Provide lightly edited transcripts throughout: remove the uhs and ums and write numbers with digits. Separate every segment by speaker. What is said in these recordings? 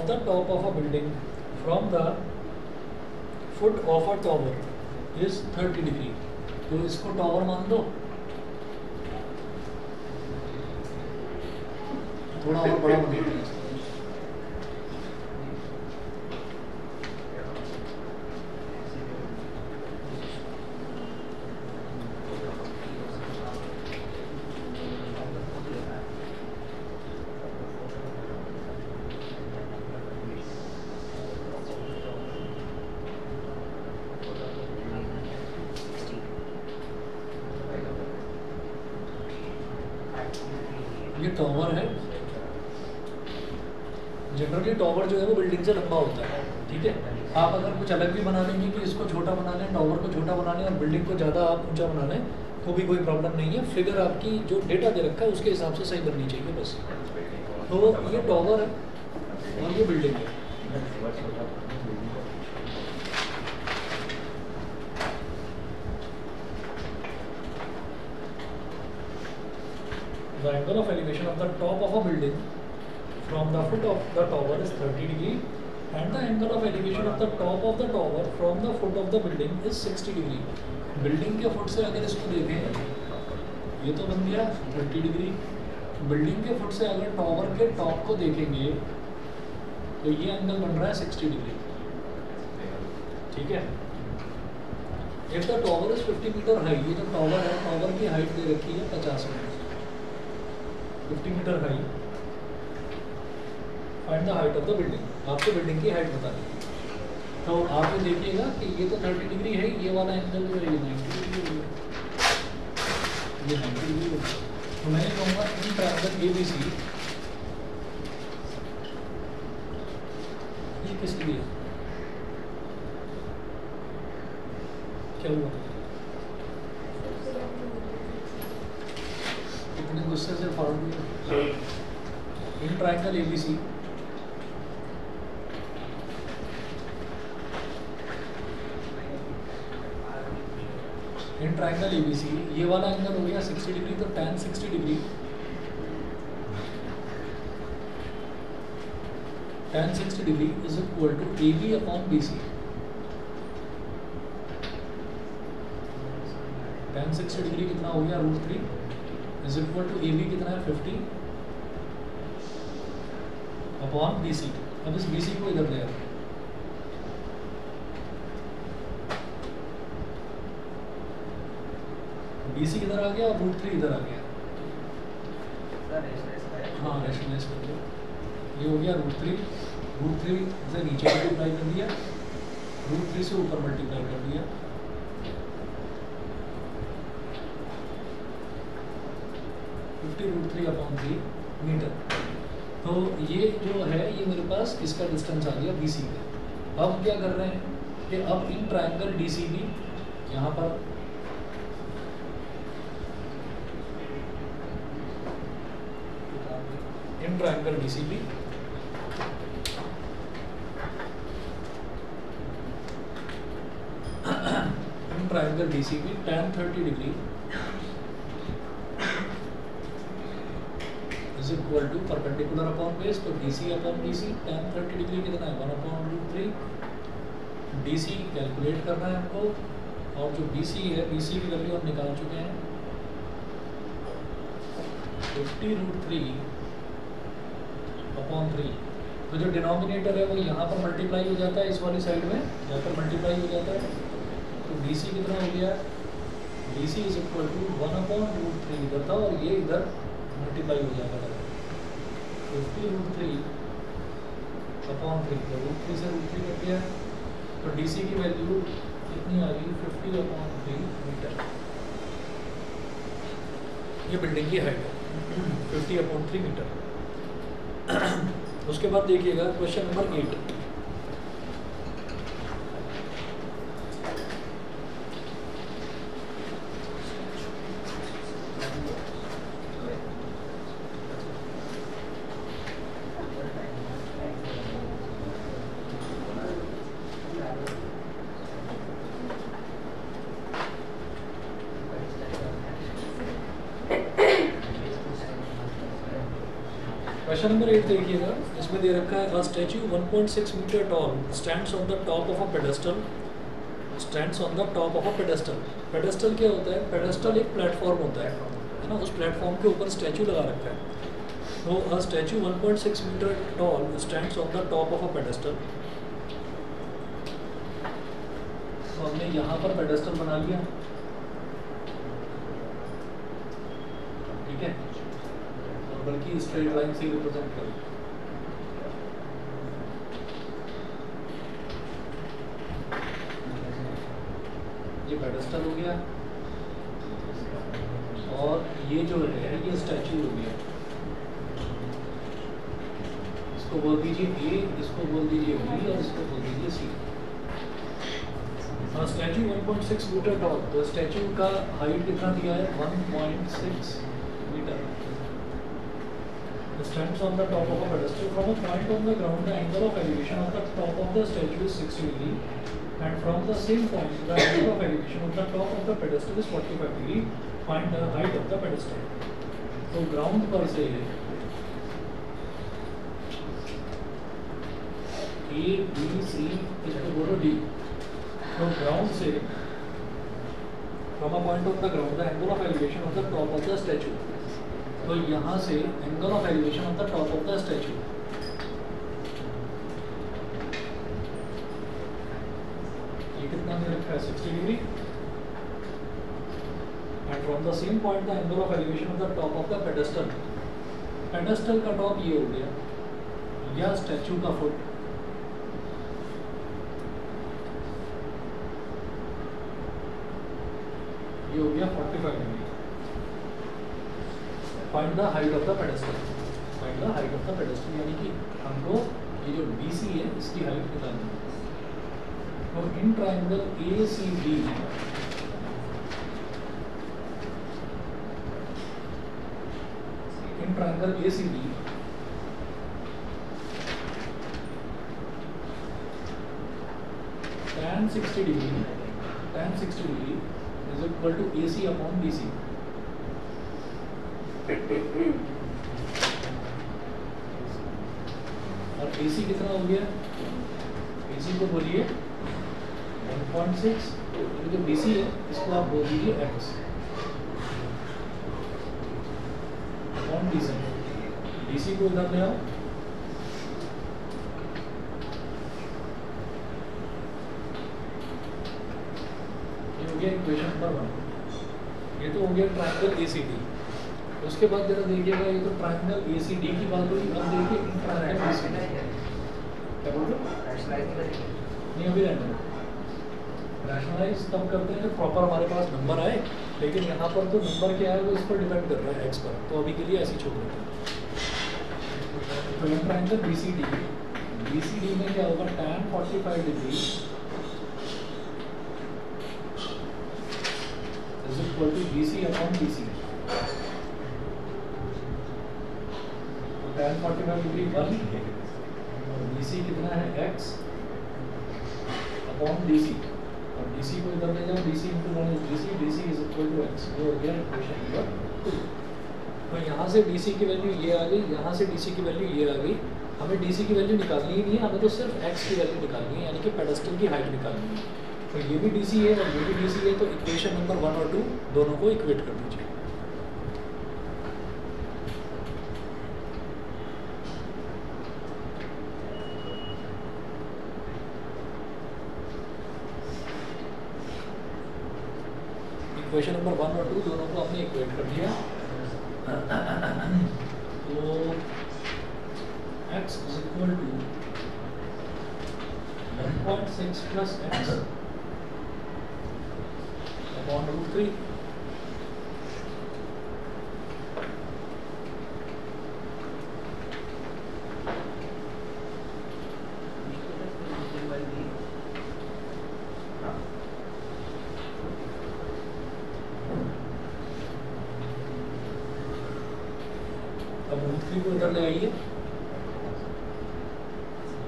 Speaker 1: the top of a building from the foot of a tower is 30 degree. तो इसको tower मान दो, थोड़ा और बड़ा बना देते हैं। ये टॉवर है। जनरली टॉवर जो है वो बिल्डिंग से लंबा होता है, ठीक है। आप अगर कुछ अलग भी बना लेंगे कि इसको छोटा बना लें, टॉवर को छोटा बना लें और बिल्डिंग को ज़्यादा आप ऊंचा बना लें तो भी कोई प्रॉब्लम नहीं है। फिगर आपकी जो डेटा दे रखा है उसके हिसाब से सही बननी चाहिए बस। तो ये टॉवर है और ये बिल्डिंग है। The angle of elevation of the top of a building from the foot of the tower is 30 degree and the angle of elevation of the top of the tower from the foot of the building is 60 degree. Building के foot से अगर इसको देखें, ये तो बन गया 30 degree. Building के फुट से अगर टॉवर के टॉप को देखेंगे तो ये एंगल बन रहा है 60 डिग्री, ठीक है। If the tower is 50 metre high, ये जो टॉवर है, टॉवर की हाइट दे रखी है 50 metre, 50 metre high. Find the height of the building, आपको बिल्डिंग की हाइट बता दी। तो आप ये देखिएगा कि ये तो 30 डिग्री है, ये वाला एंगल जो है ये 90 डिग्री है, ये 90 डिग्री है। तो मैं कहूँगा इन ट्रायंगल ABC, ये किस लिए, क्या हुआ, इतने गुस्से से forward. In triangle ABC in triangle ABC ये वाला एंगल हो गया 60 डिग्री, तो tan 60 degree, tan 60 degree is equal to AB upon BC। tan 60 degree कितना हो गया √3 इज इक्वल टू AB कितना है 50 अपॉन BC। अब इस BC को इधर ले आते हैं, BC किधर आ गया और √3 इधर आ गया। हाँ रेशनलाइज कर दो, ये हो गया √3 से नीचे मल्टीप्लाई कर दिया, √3 से ऊपर मल्टीप्लाई कर दिया, 50 √3 अपॉन 3 मीटर। तो ये जो है ये मेरे पास इसका डिस्टेंस आ गया BC का। अब क्या कर रहे हैं कि अब इन ट्रायंगल DCB यहाँ पर in triangle DCB in triangle DCB tan 30 degree is equal to perpendicular upon base, तो DC upon BC। tan 30 degree कितना है 1 अपॉन √3। DC कैलकुलेट करना है हमको, और जो BC है BC की वैल्यू हम निकाल चुके हैं 50 √3 अपॉन 3। तो जो डिनोमिनेटर है वो यहाँ पर मल्टीप्लाई हो जाता है, इस वाली साइड में यहाँ पर मल्टीप्लाई हो जाता है। तो DC कितना हो गया, DC is equal to 1 upon √3 इधर था और ये इधर मल्टीप्लाई हो जाएगा 50 √3 अपॉन 3, तो √3 से √3 कट गया, तो DC की वैल्यू कितनी आ गई 50 अपॉन 3 मीटर। ये बिल्डिंग की हाइट है 50 अपॉन 3 मीटर। उसके बाद देखिएगा क्वेश्चन नंबर 8। क्वेश्चन नंबर 8 देखिएगा, इस इसमें दे रखा है a statue 1.6 metre tall stands on the top of a pedestal, stands on the top of a pedestal. Pedestal क्या होता है? पेडेस्टल एक प्लेटफॉर्म होता है ना, उस प्लेटफॉर्म के ऊपर स्टैच्यू लगा रखा है। तो a statue 1.6 metre tall stands on the top of a pedestal. तो हमने यहाँ पर पेडेस्टल बना लिया, ठीक है, और बल्कि स्ट्रेट लाइन से रिप्रेजेंट करो। ये पेडेस्टल हो गया और ये जो है ये स्टैच्यू हो गया। इसको बोल दीजिए ए, इसको बोल दीजिए बी और इसको बोल दीजिए सी। स्टैच्यू 1.6 मीटर टॉल, तो स्टैच्यू का हाइट कितना दिया है? 1.6 metre. Stands on the top of a pedestal. From a point on the ground, the angle of elevation of the top of the statue is 60 degree, and from the same point, the angle of elevation of the top of the pedestal is 45 degree. Find the height of the pedestal. तो ground पर से A, B, C, इसको बोलो D। तो ground से from a point on the ground, the angle of elevation of the top of the statue. तो यहाँ से angle of elevation of the top of the statue, ये कितना दे रखा है? 60 degree. And from the same point the angle of elevation of the top of the pedestal. Pedestal का top ये हो गया, या स्टैच्यू का फुट, ये हो गया 45 degree. Find the height of the pedestal. Find the height of the pedestal यानी कि हमको ये जो BC है इसकी हाइट निकालनी है। तो in triangle ACD, in triangle ACD tan 60 degree is equal to AC upon BC। और AC कितना हो गया? AC को बोलिए 1.6, जो BC है इसको आप बोल दीजिए x अपॉन BC। BC को इधर ले आओ, ये हो गया इक्वेशन नंबर 1। ये तो हो गया ट्रायंगल ACD। उसके बाद जरा देखिएगा, ये तो ट्रायंगल ACD की बात हुई। अब देखिए इन ट्रायंगल ACD क्या बोल रहे हो? नहीं अभी रैशनलाइज तब करते हैं जब प्रॉपर हमारे पास नंबर आए, लेकिन यहाँ पर तो नंबर क्या है वो इस पर डिपेंड कर रहा है x पर, तो अभी के लिए ऐसे छोड़ देते हैं। तो इन ट्रायंगल BCD में क्या होगा? tan 45 degree is equal to BC upon BC। tan 45 degree 1 और BC कितना है? x अपॉन BC, और BC को इधर ले जाओ, BC into BC is equal to x। ये हो गया इक्वेशन नंबर 2। तो यहाँ से BC की वैल्यू ये आ गई, यहाँ से DC की वैल्यू ये आ गई। हमें DC की वैल्यू निकालनी ही नहीं है, हमें तो सिर्फ x की वैल्यू निकालनी है, यानी कि पेडेस्टल की हाइट निकालनी है। तो ये भी DC है और ये भी DC है, तो इक्वेशन नंबर 1 और 2 दोनों को इक्वेट कर दीजिए। इक्वेशन नंबर 1 और 2 दोनों को हमने इक्वेट कर दिया। तो x is equal to 1.6 plus x upon √3। अब √3 को इधर ले आइए,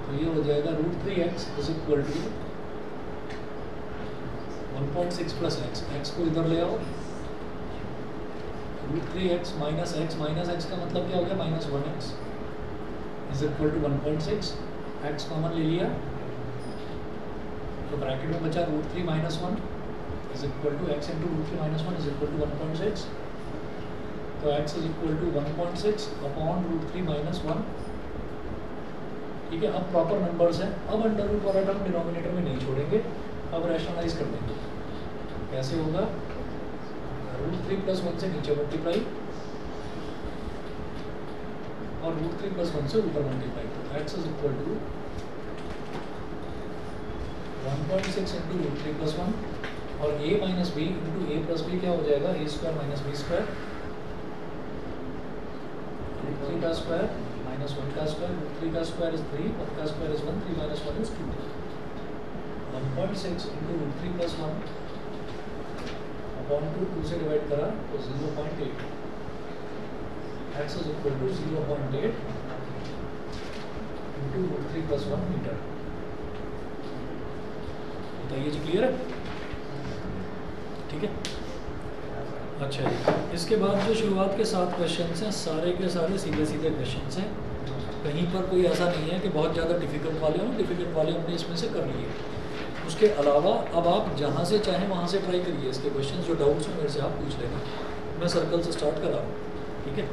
Speaker 1: तो ये हो जाएगा √3x is equal to 1.6 plus x को इधर ले आओ, √3x माइनस x का मतलब क्या हो गया? -1x। Is equal to 1.6, x common ले लिया तो ब्रैकेट में बचा √3 - 1 is equal to x into √3 - 1 is equal to 1.6, तो x is equal to 1.6 upon √3 - 1। ठीक है, अब प्रॉपर नंबर्स हैं, अब अंडर रूट वाला टर्म डिनोमिनेटर में नहीं छोड़ेंगे, अब रैशनलाइज कर देंगे। कैसे होगा, √3 + 1 से नीचे मल्टीप्लाई और √3 + 1 से ऊपर मल्टीप्लाई, तो x is equal to 1.6 into √3 + 1 और a - b into a + b क्या हो जाएगा, a² - b², √3 का स्क्वायर -1 का स्क्वायर, √3 का स्क्वायर इज 3, 1 का square is 1, 3 - 1 is 2। 1.6 into √3 + 1 upon 2 से डिवाइड करा तो 0.8, x is equal to 0.8 into √3 + 1 metre. बताइए जी, क्लियर है? ठीक है, अच्छा जी। इसके बाद जो शुरुआत के 7 क्वेश्चन हैं सारे के सारे सीधे सीधे क्वेश्चन हैं, कहीं पर कोई ऐसा नहीं है कि बहुत ज़्यादा डिफ़िकल्ट वाले हों, डिफ़िकल्ट वाले हमने इसमें से कर लिए। उसके अलावा अब आप जहाँ से चाहें वहाँ से ट्राई करिए इसके क्वेश्चन, जो डाउट्स हो मेरे से आप पूछ लेना, मैं सर्कल से स्टार्ट कर रहा हूँ। ठीक है।